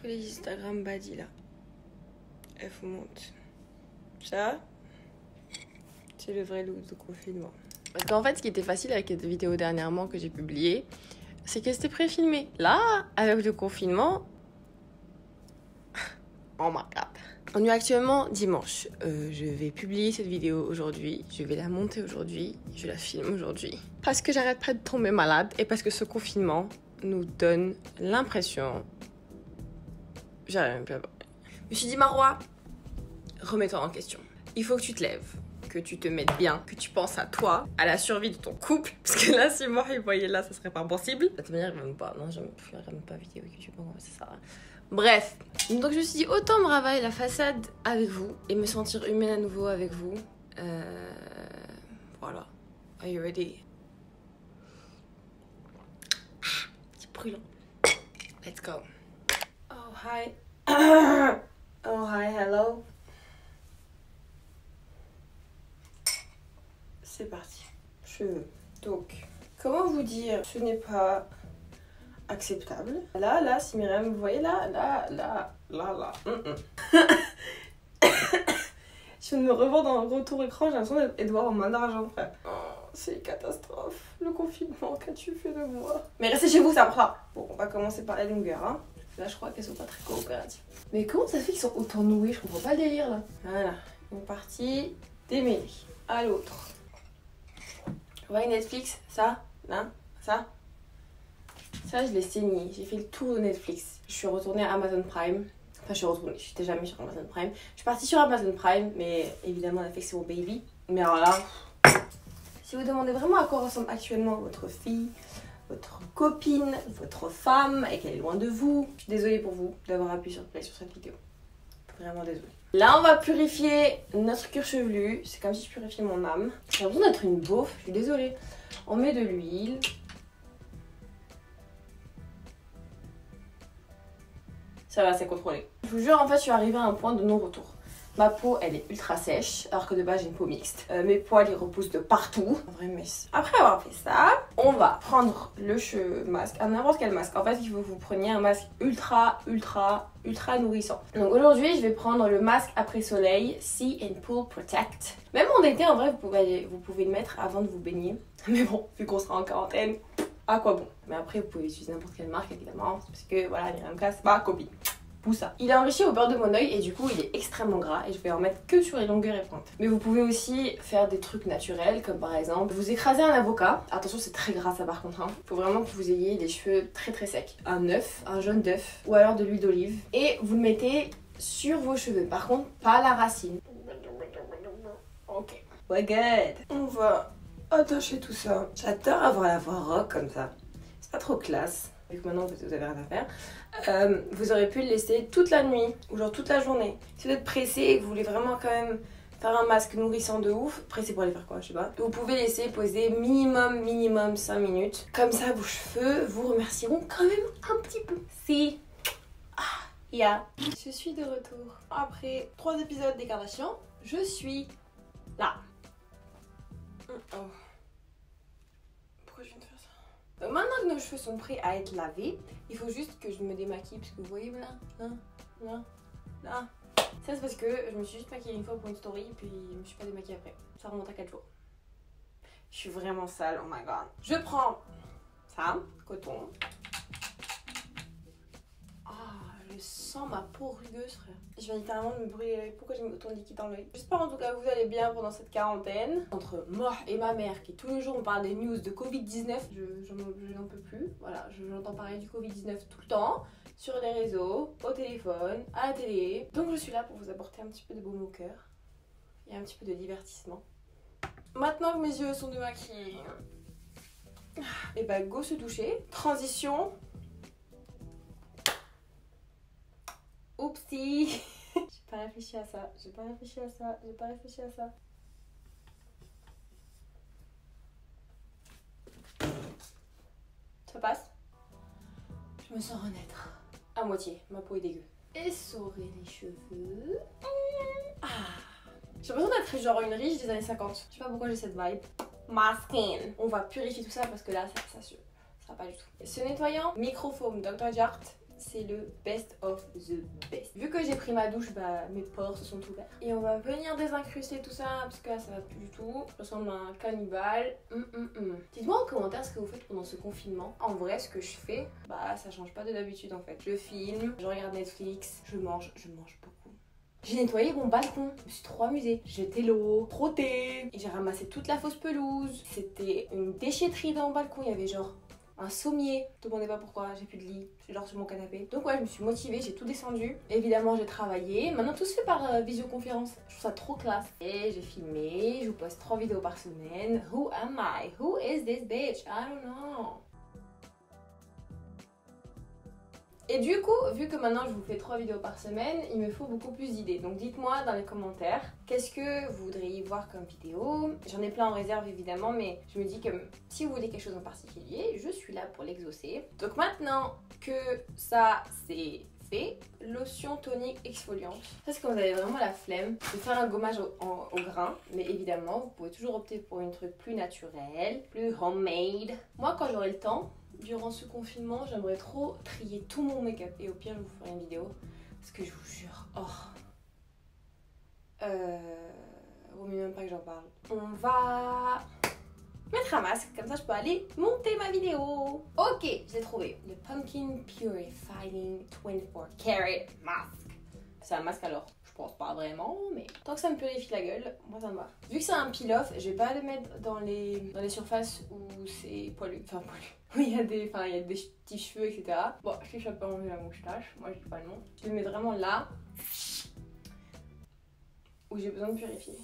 que les Instagram badis là, elles vous montent. Ça, c'est le vrai look de confinement. Parce qu'en fait, ce qui était facile avec les vidéos dernièrement que j'ai publiées, c'est que c'était pré-filmé. Là, avec le confinement, oh my god. On est actuellement dimanche. Je vais publier cette vidéo aujourd'hui. Je vais la monter aujourd'hui. Je la filme aujourd'hui. Parce que j'arrête pas de tomber malade et parce que ce confinement nous donne l'impression... J'arrive même plus à parler. Je me suis dit, Marois, remets-toi en question. Il faut que tu te lèves, que tu te mettes bien, que tu penses à toi, à la survie de ton couple. Parce que là, si moi, il voyait là, ça serait pas possible. De toute manière, même pas. Non, je ne regarde pas vidéo YouTube. C'est ça. Bref. Donc, je me suis dit, autant me ravailler la façade avec vous et me sentir humaine à nouveau avec vous. Voilà. Are you ready? C'est brûlant. Let's go. Oh, hi. Oh, hi, hello. C'est parti. Cheveux. Donc, comment vous dire, ce n'est pas acceptable. Là, si Myriam, vous voyez là. Je me revends dans le retour écran, j'ai l'impression d'être Edouard en main d'argent, frère. Oh, c'est une catastrophe. Le confinement, qu'as-tu fait de moi? Mais restez chez vous, ça prend. Bon, on va commencer par la longueur, hein. Là, je crois qu'elles sont pas très coopératives. Mais comment ça se fait qu'ils sont autant noués? Je comprends pas le délire, là. Voilà, une partie démêlée. À l'autre. On va Netflix, ça, là, ça. Ça, je l'ai saigné. J'ai fait le tour de Netflix. Je suis retournée à Amazon Prime. Enfin, je suis retournée. Je n'étais jamais sur Amazon Prime. Je suis partie sur Amazon Prime, mais évidemment, Netflix, c'est mon baby. Mais alors là, si vous demandez vraiment à quoi ressemble actuellement votre fille, votre copine, votre femme, et qu'elle est loin de vous, je suis désolée pour vous d'avoir appuyé sur play sur cette vidéo. Vraiment désolée. Là, on va purifier notre cuir chevelu. C'est comme si je purifiais mon âme. J'ai l'impression d'être une beauf. Je suis désolée. On met de l'huile. Ça va, c'est contrôlé. Je vous jure, en fait, je suis arrivée à un point de non-retour. Ma peau, elle est ultra sèche, alors que de base, j'ai une peau mixte. Mes poils, ils repoussent de partout. Un vrai mess. Après avoir fait ça, on va prendre le masque, n'importe quel masque. En fait, il faut que vous preniez un masque ultra nourrissant. Donc aujourd'hui, je vais prendre le masque après soleil Sea and Pool Protect. Même en été, en vrai, vous pouvez le mettre avant de vous baigner. Mais bon, vu qu'on sera en quarantaine, à quoi bon? Mais après, vous pouvez utiliser n'importe quelle marque, évidemment, parce que voilà, Myriam casse ma copie. Ça. Il est enrichi au beurre de monoeil et du coup il est extrêmement gras et je vais en mettre que sur les longueurs et pointes. Mais vous pouvez aussi faire des trucs naturels comme par exemple vous écrasez un avocat. Attention, c'est très gras ça par contre, hein. Faut vraiment que vous ayez des cheveux très secs. Un œuf, un jaune d'œuf ou alors de l'huile d'olive et vous le mettez sur vos cheveux. Par contre pas la racine. Ok. Ouais, good. On va attacher tout ça. J'adore avoir la voix rock comme ça. C'est pas trop classe. Vu que maintenant vous avez rien à faire, vous aurez pu le laisser toute la nuit ou genre toute la journée. Si vous êtes pressé et que vous voulez vraiment quand même faire un masque nourrissant de ouf, pressé pour aller faire quoi, je sais pas, vous pouvez laisser poser minimum 5 minutes. Comme ça, vos cheveux vous remercieront quand même un petit peu. Si. Yeah. Je suis de retour. Après 3 épisodes des Kardashians, je suis là. Pourquoi je viens de faire ça? Donc maintenant que nos cheveux sont prêts à être lavés, il faut juste que je me démaquille parce que vous voyez là. Ça c'est parce que je me suis juste maquillée une fois pour une story puis je me suis pas démaquillée après. Ça remonte à 4 jours. Je suis vraiment sale, oh my god. Je prends ça, coton. Je sens ma peau rugueuse, frère. Je vais littéralement me brûler l'œil. Pourquoi j'ai mis autant de liquide dans l'œil? J'espère en tout cas que vous allez bien pendant cette quarantaine. Entre moi et ma mère qui tous les jours me parle des news de Covid-19, je n'en peux plus. Voilà, j'entends parler du Covid-19 tout le temps, sur les réseaux, au téléphone, à la télé. Donc je suis là pour vous apporter un petit peu de baume au cœur et un petit peu de divertissement. Maintenant que mes yeux sont démaquillés, et bah go se doucher. Transition. Oupsie. J'ai pas réfléchi à ça. Ça passe? Je me sens renaître. À moitié, ma peau est dégueu. Essorer les cheveux. J'ai l'impression d'être genre une riche des années 50. Je sais pas pourquoi j'ai cette vibe. Masking. On va purifier tout ça parce que là, ça va pas du tout. Ce nettoyant Microfoam Dr. Jart c'est le best of the best. Vu que j'ai pris ma douche, bah mes pores se sont ouverts. Et on va venir désincruster tout ça parce que là ça va plus du tout. Je ressemble à un cannibale. Dites-moi en commentaire ce que vous faites pendant ce confinement. En vrai, ce que je fais, bah ça change pas de d'habitude en fait. Je filme, je regarde Netflix, je mange beaucoup. J'ai nettoyé mon balcon, je me suis trop amusée. J'ai jeté l'eau, frotté, et j'ai ramassé toute la fausse pelouse. C'était une déchetterie dans mon balcon, il y avait genre un sommier. Demandez pas pourquoi, j'ai plus de lit, je dors sur mon canapé. Donc ouais, je me suis motivée, j'ai tout descendu. Évidemment, j'ai travaillé. Maintenant, tout se fait par visioconférence. Je trouve ça trop classe. Et j'ai filmé, je vous poste 3 vidéos par semaine. Who am I? Who is this bitch? I don't know. Et du coup, vu que maintenant je vous fais 3 vidéos par semaine, il me faut beaucoup plus d'idées. Donc dites-moi dans les commentaires, qu'est-ce que vous voudriez voir comme vidéo? J'en ai plein en réserve évidemment, mais je me dis que si vous voulez quelque chose en particulier, je suis là pour l'exaucer. Donc maintenant que ça c'est fait, lotion tonique exfoliante. Ça c'est quand vous avez vraiment la flemme de faire un gommage au grain, mais évidemment vous pouvez toujours opter pour une truc plus naturel, plus homemade. Moi quand j'aurai le temps, durant ce confinement, j'aimerais trop trier tout mon make-up et au pire je vous ferai une vidéo parce que je vous jure, vaut mieux même pas que j'en parle. On va mettre un masque, comme ça je peux aller monter ma vidéo. Ok, j'ai trouvé le Pumpkin Purifying 24 Karat Mask. C'est un masque alors, je pense pas vraiment, mais tant que ça me purifie la gueule, moi ça me va. Vu que c'est un peel-off, je vais pas le mettre dans les surfaces où c'est poilu, enfin poilu. Oui, il y a des petits cheveux, etc. Bon, je sais que je vais pas enlever la moustache, moi je dis pas le nom. Je le mets vraiment là, où j'ai besoin de purifier.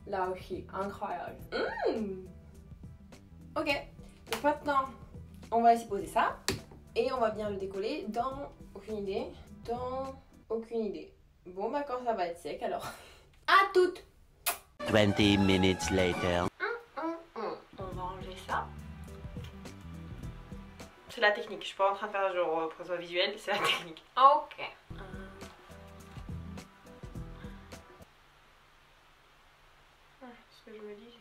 Là aussi, incroyable. Ok, donc maintenant, on va laisser poser ça. Et on va bien le décoller dans aucune idée. Dans aucune idée. Bon bah quand ça va être sec alors. À toutes! 20 minutes later. On va enlever ça. C'est la technique, je suis pas en train de faire genre présent visuel, c'est la technique. Ok. Ce que je me dis.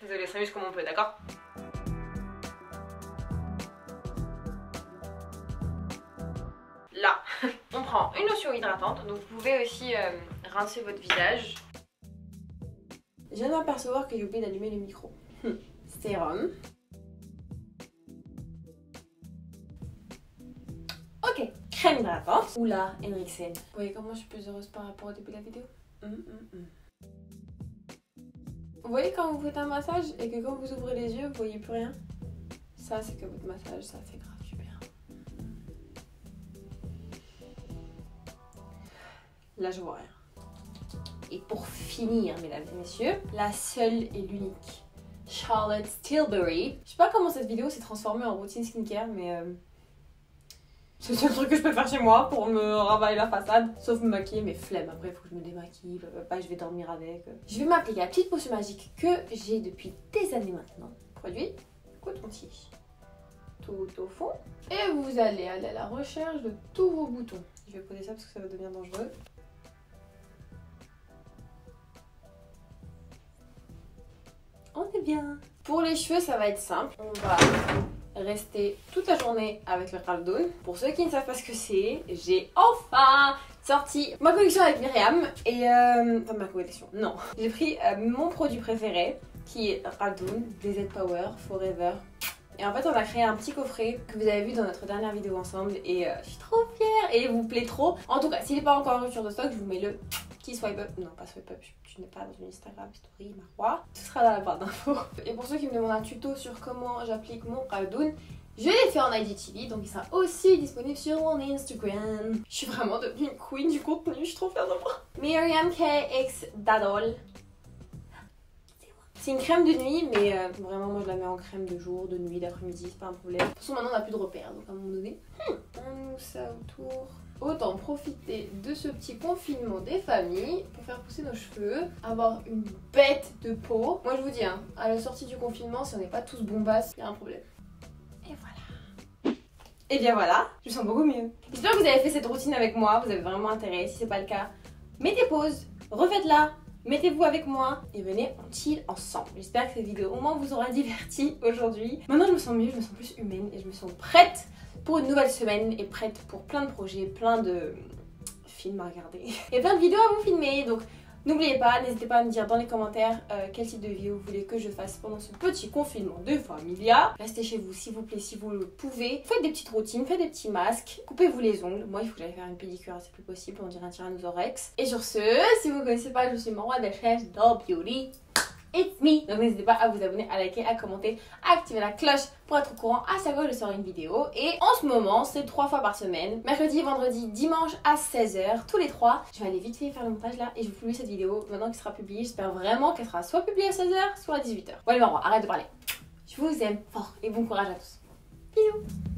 Désolée, ça s'amuse comme on peut, d'accord? Là, on prend une lotion hydratante, donc vous pouvez aussi rincer votre visage. Je viens de m'apercevoir que j'ai oublié d'allumer le micro. Sérum. Ok, crème hydratante. Oula, Henriksen. Vous voyez comment je suis plus heureuse par rapport au début de la vidéo? Vous voyez quand vous faites un massage et que quand vous ouvrez les yeux, vous voyez plus rien? Ça, c'est que votre massage, ça fait grave du bien. Là, je vois rien. Et pour finir, mesdames et messieurs, la seule et l'unique Charlotte Tilbury. Je sais pas comment cette vidéo s'est transformée en routine skincare, mais c'est le seul truc que je peux faire chez moi pour me ravaler la façade. Sauf me maquiller, mais flemme. Après, il faut que je me démaquille, je vais dormir avec. Je vais m'appliquer la petite potion magique que j'ai depuis des années maintenant. Produit coton-tige. Tout au fond. Et vous allez aller à la recherche de tous vos boutons. Je vais poser ça parce que ça va devenir dangereux. On est bien. Pour les cheveux, ça va être simple. On va rester toute la journée avec le Ralph Lauren. Pour ceux qui ne savent pas ce que c'est, j'ai enfin sorti ma collection avec Myriam. Et enfin ma collection, non. J'ai pris mon produit préféré qui est Ralph Lauren, DZ Power Forever. Et en fait on a créé un petit coffret que vous avez vu dans notre dernière vidéo ensemble. Et je suis trop fière et il vous plaît trop. En tout cas, s'il n'est pas encore en rupture de stock, je vous mets le petit swipe up. Non, pas swipe up, tu n'es pas dans une Instagram story, ma roi. Tout sera dans la barre d'infos. Et pour ceux qui me demandent un tuto sur comment j'applique mon Ralph Lauren, je l'ai fait en IGTV, donc il sera aussi disponible sur mon Instagram. Je suis vraiment devenue une queen du contenu, je suis trop fière de moi. Myriam KX Dadol. C'est une crème de nuit, mais vraiment moi je la mets en crème de jour, de nuit, d'après-midi, c'est pas un problème. De toute façon maintenant on n'a plus de repères, donc à un moment donné, on ouvre ça autour. Autant profiter de ce petit confinement des familles pour faire pousser nos cheveux, avoir une bête de peau. Moi je vous dis, hein, à la sortie du confinement, si on n'est pas tous bombasses, il y a un problème. Et voilà. Et bien voilà, je me sens beaucoup mieux. J'espère que vous avez fait cette routine avec moi, vous avez vraiment intérêt. Si c'est pas le cas, mettez pause, refaites-la. mettez-vous avec moi et venez on chill ensemble. J'espère que cette vidéo au moins vous aura diverti aujourd'hui. Maintenant je me sens mieux, je me sens plus humaine et je me sens prête pour une nouvelle semaine et prête pour plein de projets, plein de films à regarder et plein de vidéos à vous filmer. Donc n'oubliez pas, n'hésitez pas à me dire dans les commentaires quel type de vidéo vous voulez que je fasse pendant ce petit confinement de Familia. Restez chez vous s'il vous plaît, si vous le pouvez. Faites des petites routines, faites des petits masques. Coupez-vous les ongles. Moi, il faut que j'aille faire une pédicure, c'est plus possible. On dirait un tyrannosaurus. Et sur ce, si vous ne connaissez pas, je suis Marwa de la chaîne Doll Beauty. It's me. Donc n'hésitez pas à vous abonner, à liker, à commenter, à activer la cloche pour être au courant à chaque fois que je sors une vidéo. Et en ce moment, c'est 3 fois par semaine. Mercredi, vendredi, dimanche à 16h, tous les 3. Je vais aller vite fait faire le montage là et je vais publier cette vidéo maintenant qu'elle sera publiée. J'espère vraiment qu'elle sera soit publiée à 16h, soit à 18h. Bon allez Marwa, arrête de parler. Je vous aime fort et bon courage à tous. Bisous.